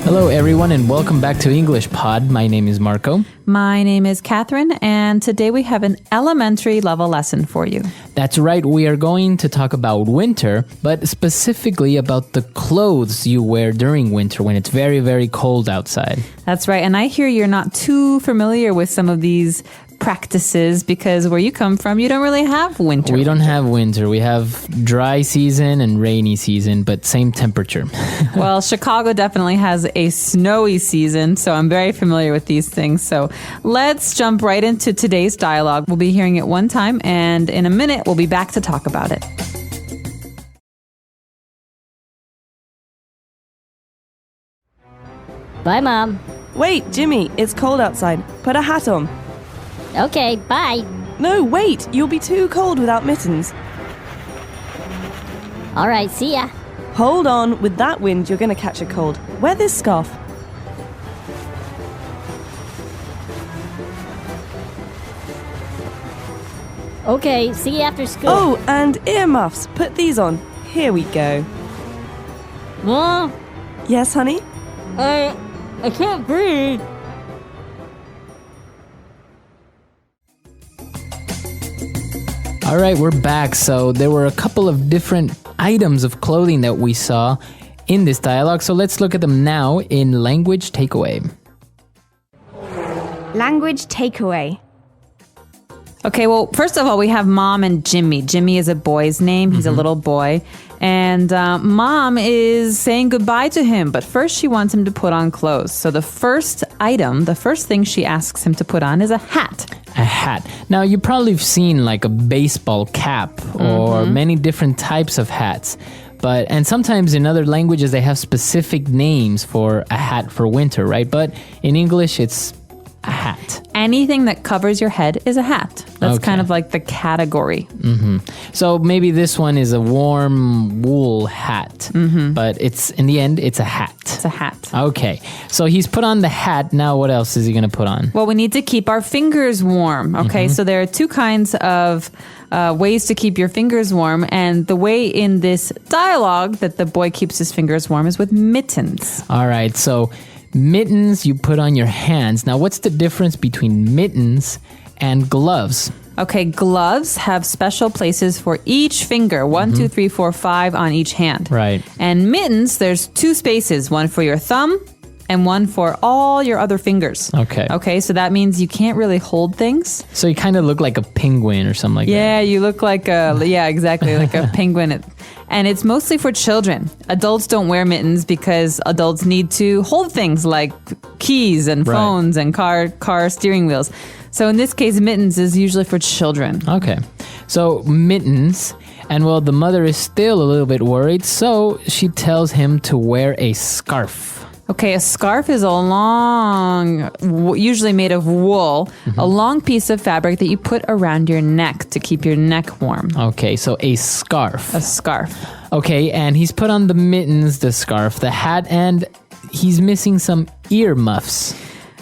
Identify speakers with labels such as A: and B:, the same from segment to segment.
A: Hello, everyone, and welcome back to English Pod. My name is Marco.
B: My name is Catherine, and today we have an elementary level lesson for you.
A: That's right. We are going to talk about winter, but specifically about the clothes you wear during winter when it's very, very cold outside.
B: That's right. And I hear you're not too familiar with some of these practices because where you come from, you don't really have winter.
A: We don't have winter. We have dry season and rainy season, but same temperature.
B: Well, Chicago definitely has a snowy season, so I'm very familiar with these things. So let's jump right into today's dialogue. We'll be hearing it one time, and in a minute, we'll be back to talk about it.
C: Bye, Mom.
D: Wait, Jimmy, it's cold outside. Put a hat on.
C: Okay, bye.
D: No, wait, you'll be too cold without mittens.
C: All right, see ya.
D: Hold on, with that wind, you're going to catch a cold. Wear this scarf.
C: Okay, see you after school.
D: Oh, and earmuffs. Put these on. Here we go.
C: Mom,
D: Yes, honey?
C: I can't breathe.
A: All right, we're back. So there were a couple of different items of clothing that we saw in this dialogue. So let's look at them now in language takeaway.
E: Language takeaway.
B: Okay, well, first of all, we have Mom and Jimmy. Jimmy is a boy's name. He's a little boy. And Mom is saying goodbye to him. But first, she wants him to put on clothes. So the first item, the first thing she asks him to put on is a hat.
A: A hat. Now, you probably have seen like a baseball cap or many different types of hats. And sometimes in other languages, they have specific names for a hat for winter, right? But in English, it's a hat.
B: Anything that covers your head is a hat. That's kind of like the category.
A: So maybe this one is a warm wool hat, but it's in the end, it's a hat.
B: It's a hat.
A: Okay, so he's put on the hat. Now what else is he going to put on?
B: Well, we need to keep our fingers warm. Okay, so there are two kinds of ways to keep your fingers warm. And the way in this dialogue that the boy keeps his fingers warm is with mittens.
A: All right, so mittens you put on your hands. Now, what's the difference between mittens and gloves?
B: Okay, gloves have special places for each finger. 1, 2, 3, 4, 5 on each hand.
A: Right.
B: And mittens, there's two spaces, one for your thumb and one for all your other fingers.
A: Okay.
B: Okay, so that means you can't really hold things.
A: So you kind of look like a penguin or something like that.
B: Yeah, you look like exactly, like a penguin. And it's mostly for children. Adults don't wear mittens because adults need to hold things like keys and phones and car steering wheels. So in this case, mittens is usually for children.
A: Okay. So mittens, and well, the mother is still a little bit worried, so she tells him to wear a scarf.
B: Okay, a scarf is a long, usually made of wool, a long piece of fabric that you put around your neck to keep your neck warm.
A: Okay, so a scarf.
B: A scarf.
A: Okay, and he's put on the mittens, the scarf, the hat, and he's missing some ear muffs.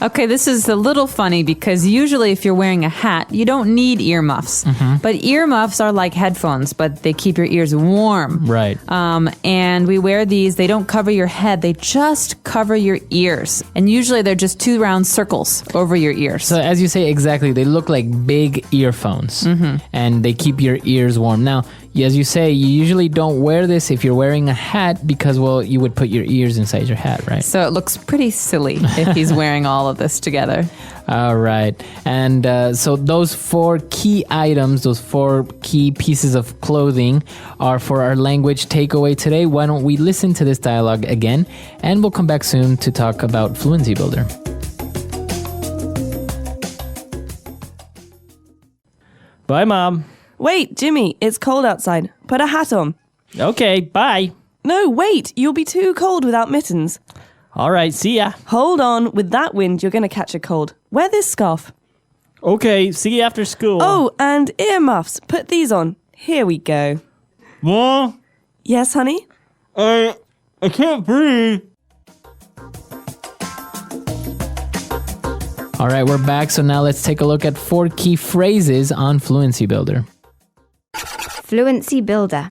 B: Okay, this is a little funny because usually if you're wearing a hat, you don't need earmuffs. But earmuffs are like headphones, but they keep your ears warm.
A: Right.
B: And we wear these, they don't cover your head, they just cover your ears. And usually they're just two round circles over your ears.
A: So as you say, exactly, they look like big earphones. And they keep your ears warm. Now, as you say, you usually don't wear this if you're wearing a hat because, well, you would put your ears inside your hat, right?
B: So it looks pretty silly if he's wearing all of this together.
A: All right. And so those 4 key items, those 4 key pieces of clothing are for our language takeaway today. Why don't we listen to this dialogue again, and we'll come back soon to talk about Fluency Builder.
F: Bye, Mom.
D: Wait, Jimmy, it's cold outside. Put a hat on.
F: Okay, bye.
D: No, wait, you'll be too cold without mittens.
F: All right, see ya.
D: Hold on, with that wind, you're going to catch a cold. Wear this scarf.
F: Okay, see you after school.
D: Oh, and earmuffs. Put these on. Here we go.
F: Mom,
D: Yes, honey?
F: I can't breathe.
A: All right, we're back. So now let's take a look at 4 key phrases on Fluency Builder.
E: Fluency builder.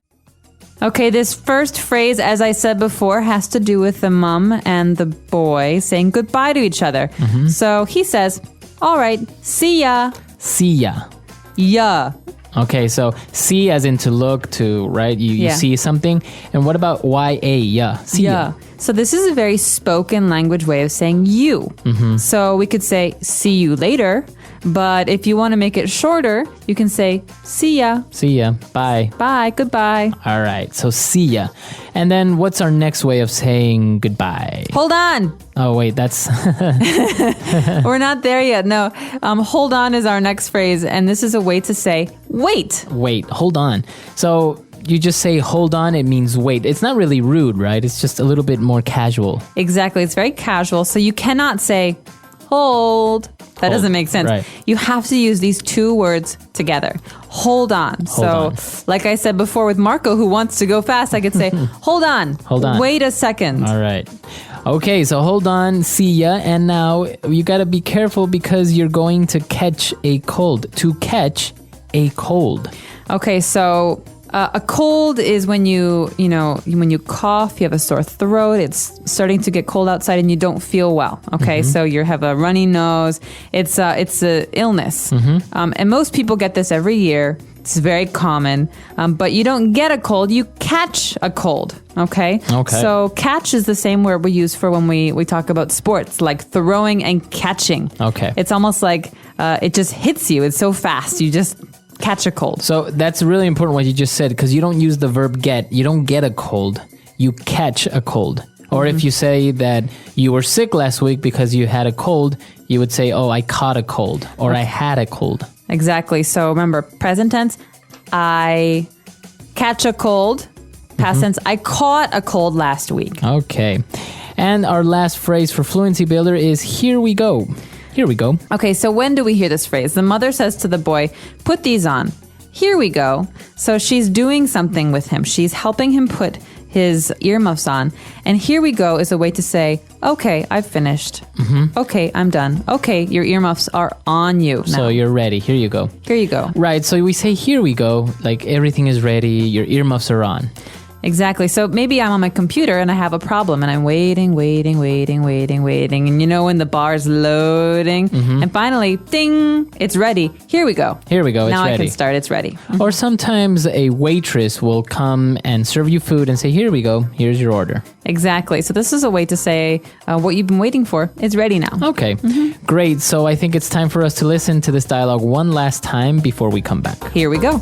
B: Okay, this first phrase, as I said before, has to do with the mom and the boy saying goodbye to each other. So he says, all right, see ya.
A: See ya.
B: Yeah.
A: Okay, so see as in to look to, right? You
B: Yeah.
A: see something. And what about ya? Yeah. See ya.
B: So this is a very spoken language way of saying you. So we could say, see you later. But if you want to make it shorter, you can say, see ya.
A: See ya. Bye.
B: Bye. Goodbye.
A: All right, so see ya. And then what's our next way of saying goodbye?
B: Hold on.
A: Oh, wait, that's...
B: We're not there yet. No. Hold on is our next phrase. And this is a way to say, wait.
A: Wait, hold on. So you just say hold on, it means wait. It's not really rude, right? It's just a little bit more casual.
B: Exactly. It's very casual. So you cannot say, hold. That doesn't make sense.
A: Right.
B: You have to use these two words together. Hold on.
A: on.
B: Like I said before with Marco, who wants to go fast, I could say, hold on.
A: Hold on.
B: Wait a second.
A: All right. Okay, so hold on, see ya. And now you got to be careful because you're going to catch a cold. To catch a cold.
B: Okay, so a cold is when when you cough, you have a sore throat, it's starting to get cold outside and you don't feel well. Okay, so you have a runny nose. It's a illness. And most people get this every year. It's very common, but you don't get a cold, you catch a cold, okay?
A: Okay.
B: So catch is the same word we use for when we talk about sports, like throwing and catching.
A: Okay.
B: It's almost like it just hits you. It's so fast. You just catch a cold.
A: So that's really important what you just said because you don't use the verb get. You don't get a cold. You catch a cold. Or if you say that you were sick last week because you had a cold, you would say, oh, I caught a cold or I had a cold.
B: Exactly. So remember, present tense, I catch a cold. Past tense, I caught a cold last week.
A: Okay. And our last phrase for Fluency Builder is here we go. Here we go.
B: Okay, so when do we hear this phrase? The mother says to the boy, put these on. Here we go. So she's doing something with him. She's helping him put his earmuffs on. And here we go is a way to say, okay, I've finished. Okay, I'm done. Okay, your earmuffs are on you now.
A: So you're ready. Here you go.
B: Here you go.
A: Right. So we say here we go, like everything is ready. Your earmuffs are on.
B: Exactly. So maybe I'm on my computer and I have a problem and I'm waiting. And you know when the bar's loading and finally, ding, it's ready. Here we go.
A: Here we go.
B: Now
A: it's
B: I
A: ready.
B: can start. It's ready.
A: Or sometimes a waitress will come and serve you food and say, here we go. Here's your order.
B: Exactly. So this is a way to say what you've been waiting for is ready now.
A: Okay. Great. So I think it's time for us to listen to this dialogue one last time before we come back.
B: Here we go.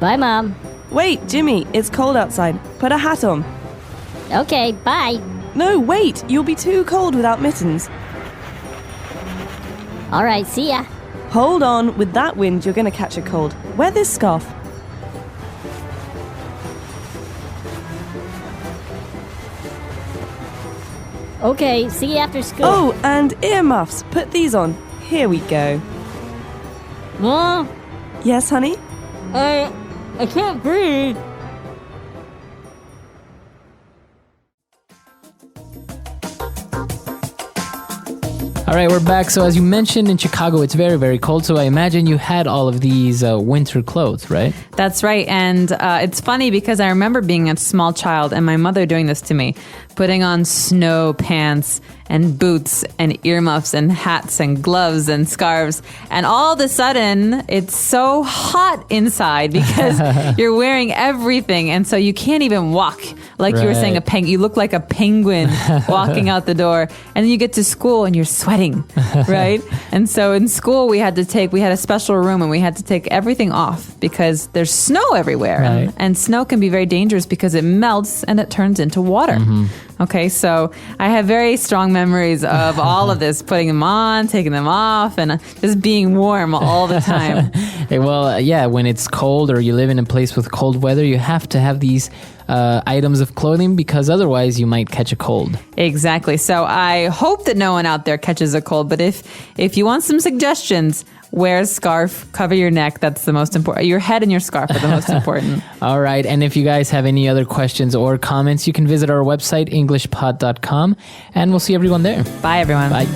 C: Bye, Mom.
D: Wait, Jimmy, it's cold outside. Put a hat on.
C: Okay, bye.
D: No, wait, you'll be too cold without mittens.
C: All right, see ya.
D: Hold on, with that wind, you're going to catch a cold. Wear this scarf.
C: Okay, see you after school.
D: Oh, and earmuffs. Put these on. Here we go.
C: Mom,
D: Yes, honey?
C: I can't breathe.
A: All right, we're back. So as you mentioned, in Chicago, it's very, very cold. So I imagine you had all of these winter clothes, right?
B: That's right. And it's funny because I remember being a small child and my mother doing this to me, putting on snow pants and boots and earmuffs and hats and gloves and scarves. And all of a sudden, it's so hot inside because you're wearing everything. And so you can't even walk. Like you were saying, you look like a penguin walking out the door. And then you get to school and you're sweating, right? And so in school, we had a special room and we had to take everything off because there's snow everywhere.
A: Right.
B: And snow can be very dangerous because it melts and it turns into water. Okay, so I have very strong memories of all of this, putting them on, taking them off, and just being warm all the time.
A: Well, yeah, when it's cold or you live in a place with cold weather, you have to have these items of clothing because otherwise you might catch a cold.
B: Exactly. So I hope that no one out there catches a cold, but if you want some suggestions, wear a scarf, cover your neck. That's the most important. Your head and your scarf are the most important.
A: All right. And if you guys have any other questions or comments, you can visit our website, englishpod.com, and we'll see everyone there.
B: Bye, everyone.
A: Bye.